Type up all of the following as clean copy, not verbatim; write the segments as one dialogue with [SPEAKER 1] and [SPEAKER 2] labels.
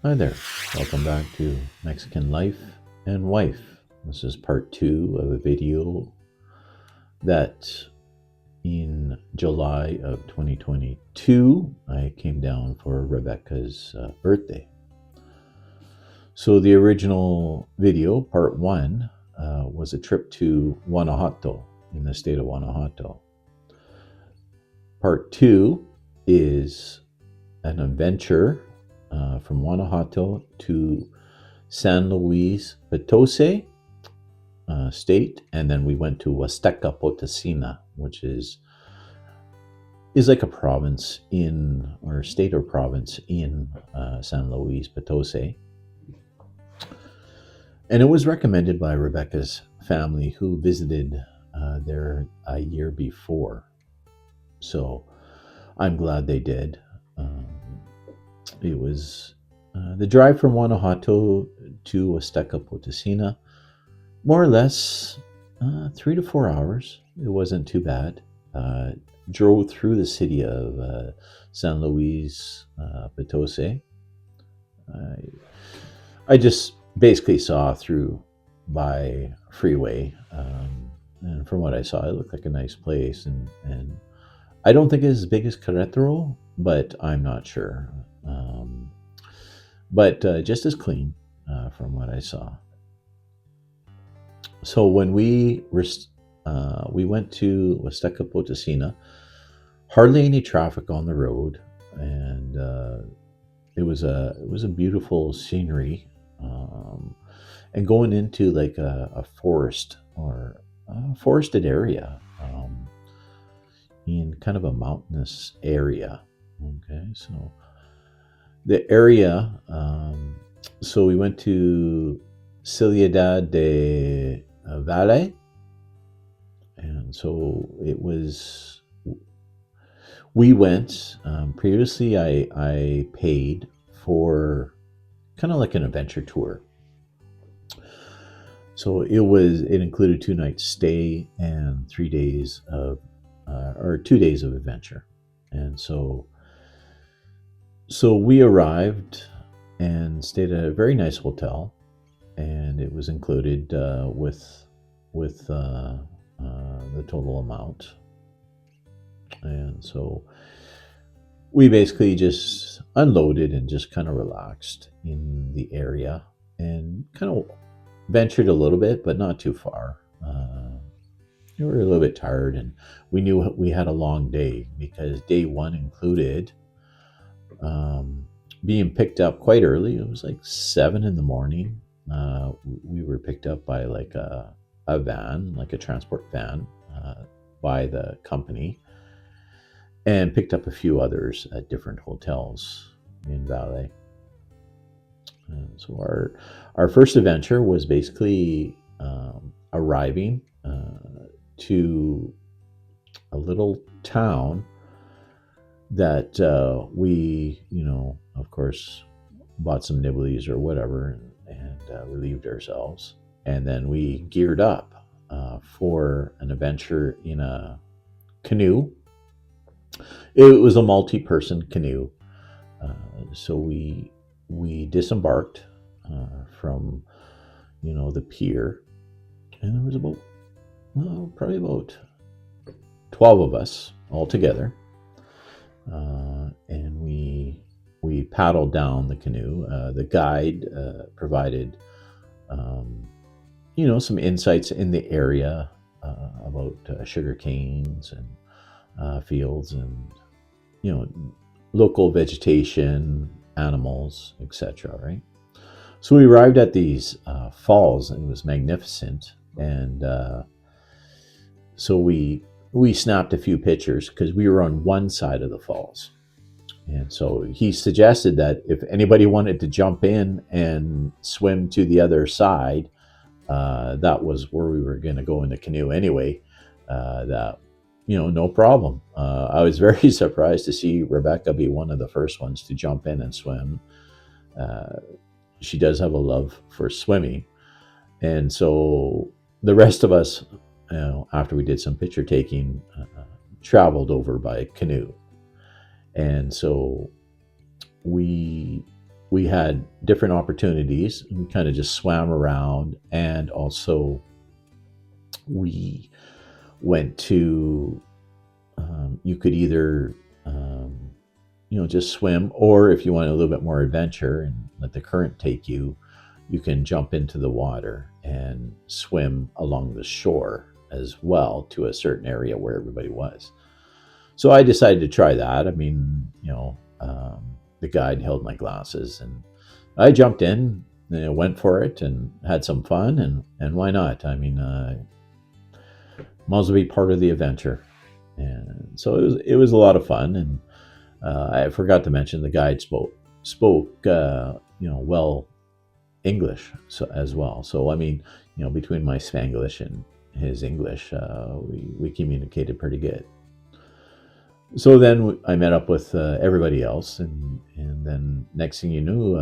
[SPEAKER 1] Hi there, welcome back to Mexican Life and Wife. This is part two of a video that in July of 2022 I came down for Rebecca's birthday. So the original video, part one, was a trip to Guanajuato in the state of Guanajuato. Part two is an adventure from Guanajuato to San Luis Potosi state, and then we went to Huasteca Potosina, which is like a province in, or state or province in San Luis Potosi. And it was recommended by Rebecca's family, who visited there a year before. So I'm glad they did. It was the drive from Guanajuato to Huasteca Potosina, more or less 3 to 4 hours. It wasn't too bad. Drove through the city of San Luis Potosi. I just basically saw through by freeway, and from what I saw, it looked like a nice place. And I don't think it's as big as Querétaro, but I'm not sure. But just as clean from what I saw. So when we went to Huasteca Potosina, hardly any traffic on the road, and it was a beautiful scenery, and going into like a forest or a forested area, in kind of a mountainous area. Okay, so the area. So we went to Ciudad de Valle, and so it was. We went previously. I paid for kind of like an adventure tour. So it included 2 nights stay and 3 days of or 2 days of adventure, and so we arrived and stayed at a very nice hotel, and it was included with the total amount. And so we basically just unloaded and just kind of relaxed in the area and kind of ventured a little bit, but not too far. We were a little bit tired, and we knew we had a long day because day one included being picked up quite early. It was like 7 in the morning. We were picked up by like a van, like a transport van, by the company, and picked up a few others at different hotels in Valle. And so our first adventure was basically arriving to a little town that we, of course, bought some nibblies or whatever, and relieved ourselves. And then we geared up for an adventure in a canoe. It was a multi-person canoe. So we disembarked from the pier, and there was probably about 12 of us all together, and we paddled down the canoe. The guide provided some insights in the area about sugar canes and fields, and local vegetation, animals, etc. Right. So we arrived at these falls, and it was magnificent. And so we snapped a few pictures because we were on one side of the falls. And so he suggested that if anybody wanted to jump in and swim to the other side, that was where we were going to go in the canoe anyway. That no problem. I was very surprised to see Rebecca be one of the first ones to jump in and swim. She does have a love for swimming, and so the rest of us, after we did some picture taking, traveled over by canoe. And so we we had different opportunities. We kind of just swam around, and also we went to, you could either, just swim, or if you want a little bit more adventure and let the current take you, you can jump into the water and swim along the shore as well to a certain area where everybody was. So I decided to try that. I mean, the guide held my glasses, and I jumped in, went for it, and had some fun. And why not? I mean, might as well be part of the adventure. And so it was a lot of fun. And I forgot to mention the guide spoke well English, so, as well. So I mean, between my Spanglish and his English, we communicated pretty good. So then I met up with everybody else, and then next thing you knew,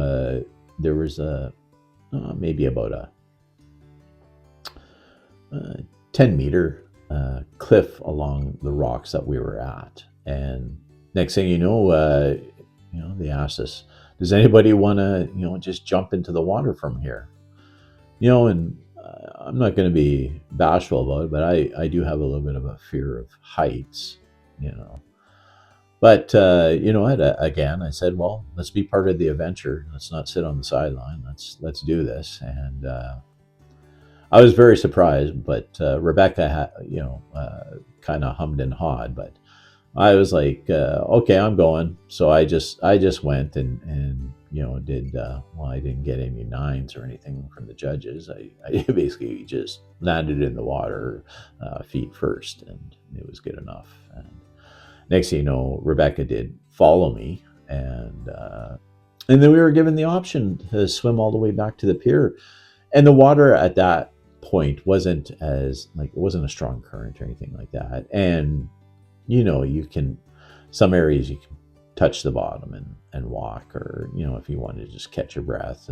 [SPEAKER 1] there was maybe about a 10-meter cliff along the rocks that we were at. And next thing they asked us, "Does anybody want to just jump into the water from here?" And I'm not going to be bashful about it, but I do have a little bit of a fear of heights. you know But again, I said, "Well, let's be part of the adventure. Let's not sit on the sideline. Let's do this." And I was very surprised, but Rebecca kind of hummed and hawed. But I was like, "Okay, I'm going." So I just went and did well. I didn't get any nines or anything from the judges. I basically just landed in the water, feet first, and it was good enough. And next thing you know, Rebecca did follow me, and then we were given the option to swim all the way back to the pier. And the water at that point wasn't as like it wasn't a strong current or anything like that. And you can some areas you can touch the bottom and walk, or if you want to just catch your breath.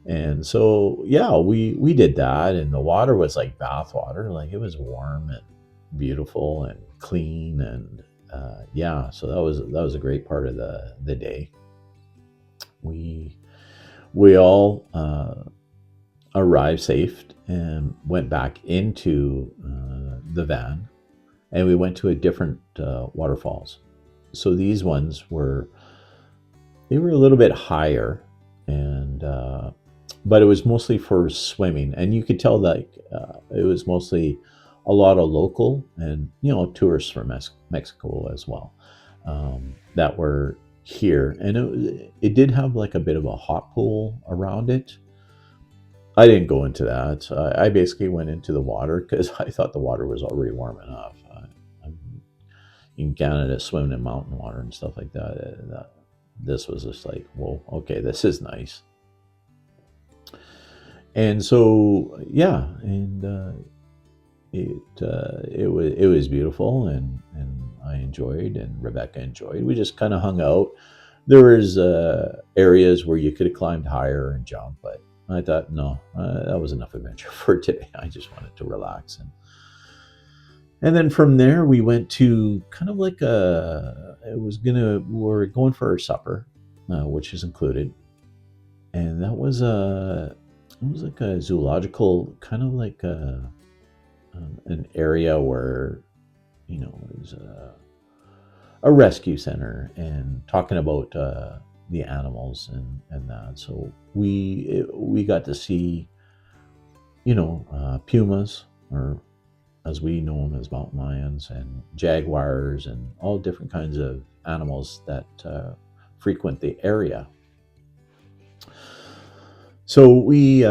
[SPEAKER 1] And so yeah, we did that, and the water was like bath water, like it was warm and beautiful and clean. And yeah, so that was a great part of the day. We all arrived safe and went back into the van, and we went to a different waterfalls. So these ones they were a little bit higher, and but it was mostly for swimming, and you could tell that it was mostly a lot of local and tourists from Mexico as well, that were here. And it did have like a bit of a hot pool around it. I didn't go into that. I basically went into the water because I thought the water was already warm enough. I'm in Canada, swimming in mountain water and stuff like that. This was just like, whoa, okay, this is nice. And so yeah, and it was beautiful, and I enjoyed, and Rebecca enjoyed. We just kind of hung out. There was areas where you could have climbed higher and jump, but I thought, no, that was enough adventure for today. I just wanted to relax. And then from there we went to kind of like we were going for our supper, which is included. And that was it was like a zoological, kind of like an area where it was a rescue center, and talking about the animals and that. So we got to see pumas, or as we know them as mountain lions, and jaguars, and all different kinds of animals that frequent the area. So we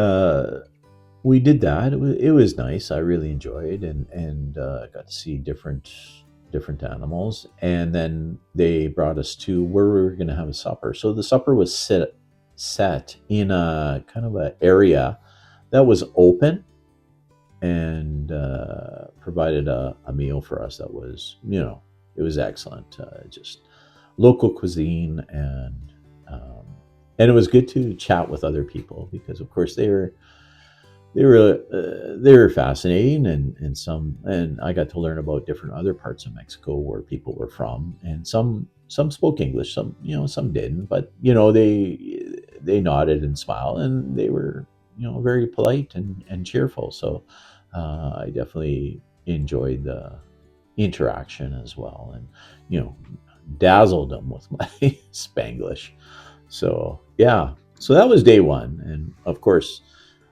[SPEAKER 1] did that. It was nice. I really enjoyed, and got to see different animals. And then they brought us to where we were going to have a supper. So the supper was set in a kind of a area that was open, and provided a meal for us that was, it was excellent. Just local cuisine, and it was good to chat with other people, because of course they were fascinating, and I got to learn about different other parts of Mexico where people were from, and some some spoke English, some some didn't, but they nodded and smiled, and they were very polite and cheerful. So I definitely enjoyed the interaction as well, and you know dazzled them with my Spanglish. So yeah, so that was day one, and of course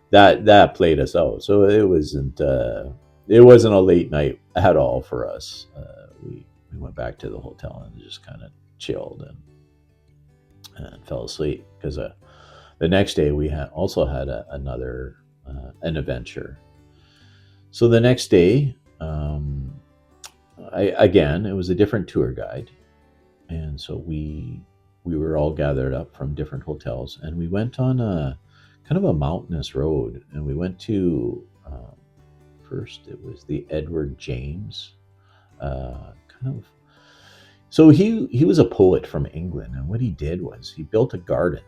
[SPEAKER 1] that played us out. So it wasn't a late night at all for us. We went back to the hotel and just kind of chilled and fell asleep because the next day we had also had another an adventure. So the next day, again it was a different tour guide, and so we were all gathered up from different hotels, and we went on a kind of a mountainous road, and we went to first it was the Edward James kind of. So he was a poet from England, and what he did was he built a garden,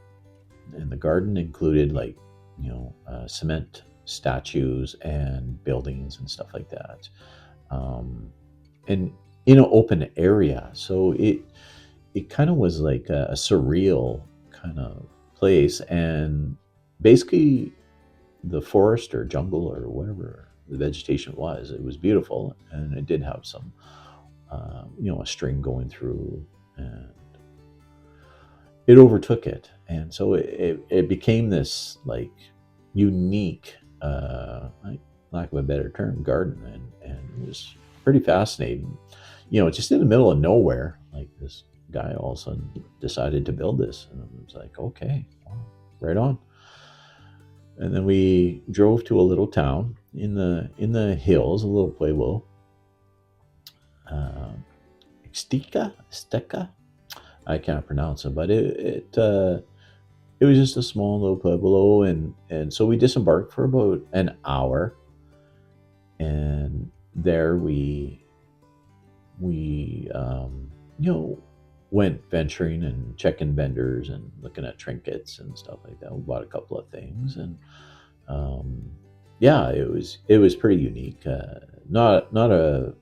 [SPEAKER 1] and the garden included like cement statues and buildings and stuff like that, and in an open area. So it kind of was like a surreal kind of place, and basically the forest or jungle or whatever the vegetation was, it was beautiful, and it did have some a string going through, and it overtook it, and so it became this like unique, like, lack of a better term, garden, and it was pretty fascinating. Just in the middle of nowhere, like this guy all of a sudden decided to build this, and it was like, okay, well, right on. And then we drove to a little town in the hills, a little pueblo, uh, Ixteca. I can't pronounce it, but it was just a small little pueblo, and so we disembarked for about an hour, and there we went venturing and checking vendors and looking at trinkets and stuff like that. We bought a couple of things, and um, yeah, it was pretty unique. Not a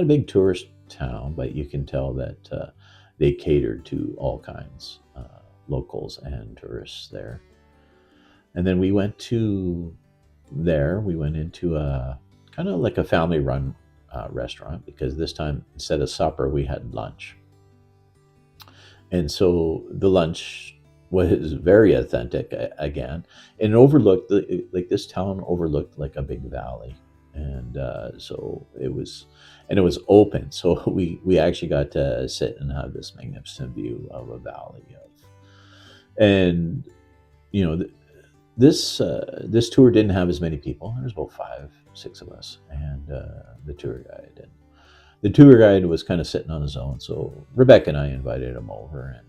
[SPEAKER 1] big tourist town, but you can tell that they catered to all kinds, locals and tourists there. And then we went into a kind of like a family run restaurant, because this time instead of supper we had lunch, and so the lunch was very authentic again, and overlooked like this town overlooked like a big valley, and so it was open, so we actually got to sit and have this magnificent view of a valley of, and you know th- this tour didn't have as many people. There was about 5 6 of us, and the tour guide was kind of sitting on his own, so Rebecca and I invited him over, and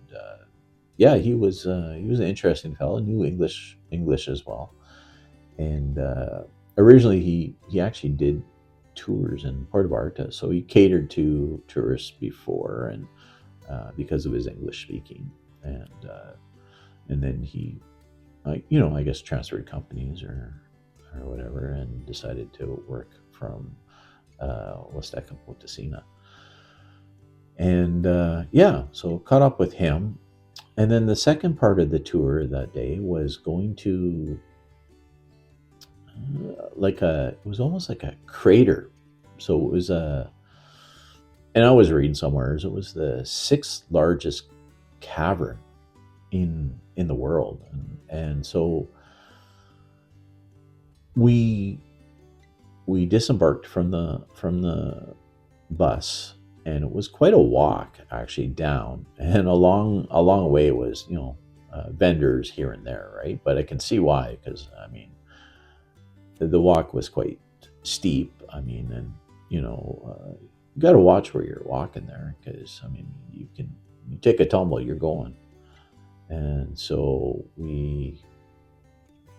[SPEAKER 1] yeah, he was an interesting fellow, knew English as well, and originally he actually did tours in Puerto Vallarta, so he catered to tourists before, and because of his English speaking, and then he, I guess, transferred companies or whatever, and decided to work from Huasteca Potosina. And yeah, so caught up with him. And then the second part of the tour that day was going to it was almost like a crater. So it was and I was reading somewhere, it was the sixth largest cavern in the world. And so we we disembarked from the bus, and it was quite a walk actually down, and along the way was vendors here and there, right? But I can see why, because I mean the walk was quite steep. I mean, and you got to watch where you're walking there, because I mean you take a tumble, you're going. And so we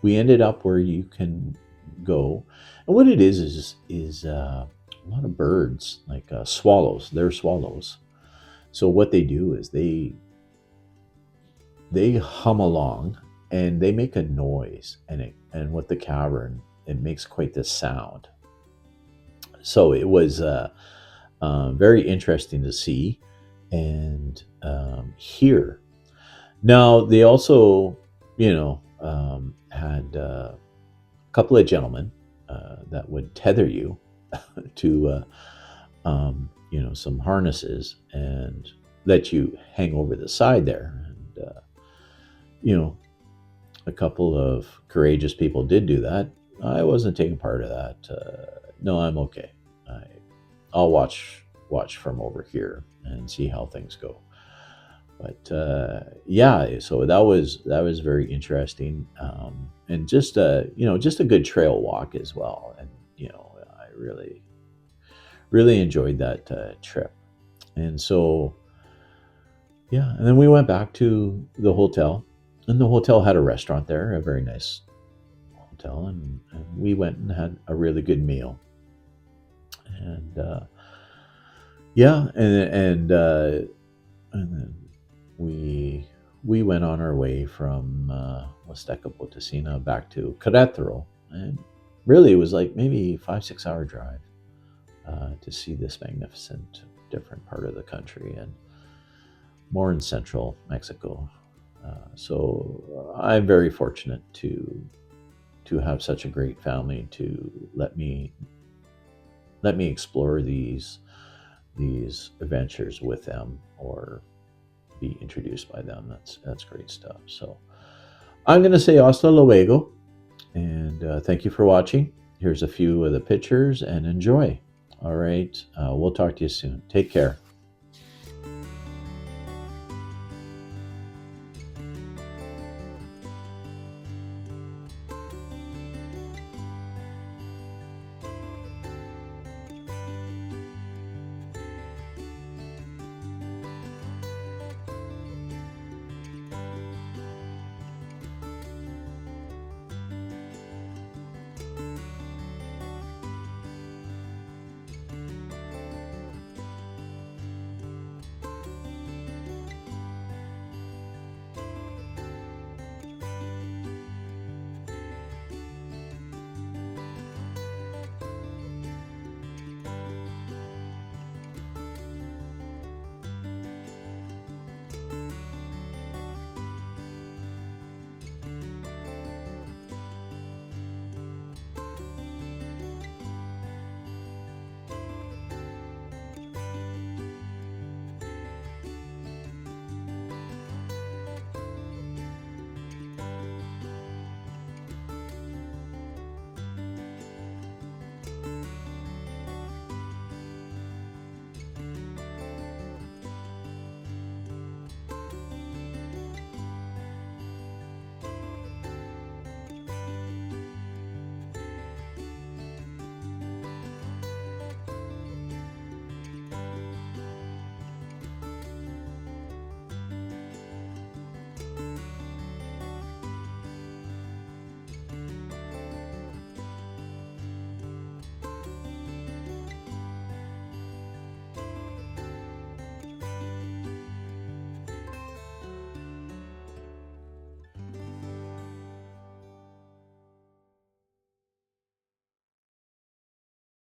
[SPEAKER 1] ended up where you can go, and what it is a lot of birds, like swallows. They're swallows. So what they do is they hum along, and they make a noise, and with the cavern it makes quite this sound. So it was very interesting to see, and here. Now they also, had a couple of gentlemen that would tether you to, some harnesses and let you hang over the side there. And you know, a couple of courageous people did do that. I wasn't taking part of that. No, I'm okay. I, I'll watch from over here and see how things go. But yeah, so that was very interesting, and just a good trail walk as well. And I really enjoyed that trip. And so yeah, and then we went back to the hotel, and the hotel had a restaurant there, a very nice hotel, and we went and had a really good meal. And yeah, and then we went on our way from Huasteca Potosina back to Querétaro, and really it was like maybe 5 6 hour drive to see this magnificent different part of the country, and more in central Mexico. So I'm very fortunate to have such a great family to let me explore these adventures with them, or be introduced by them. That's great stuff. So I'm going to say hasta luego, and thank you for watching. Here's a few of the pictures, and enjoy. All right, we'll talk to you soon. Take care.